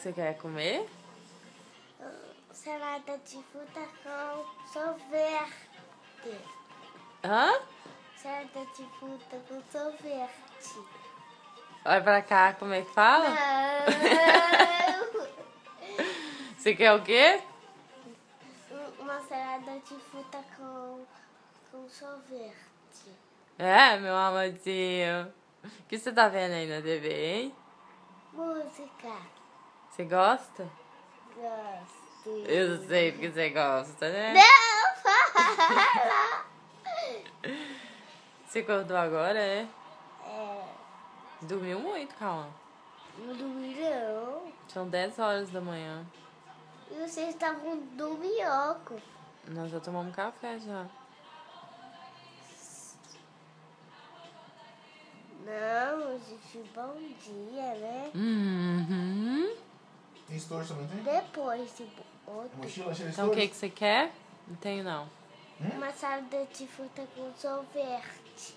que você quer comer? Salada de fruta com sorvete. Hã? Salada de fruta com sorvete. Olha pra cá, como é que fala? Não. Você quer o quê? Uma salada de fruta com sorvete. É, meu amadinho. O que você tá vendo aí na TV, hein? Música. Você gosta? Gosto. Eu sei porque você gosta, né? Não fala. Você acordou agora, é? É. Dormiu muito, calma. Não dormi não. São 10 horas da manhã. E vocês estavam do minhoco. Nós já tomamos café já. Não, gente, bom dia, né? Uhum. Tem estojo também, tem? Depois de outro. Mochila cheia de Então o estojo? que você quer? Não tenho não. Uma salada de fruta com sorvete.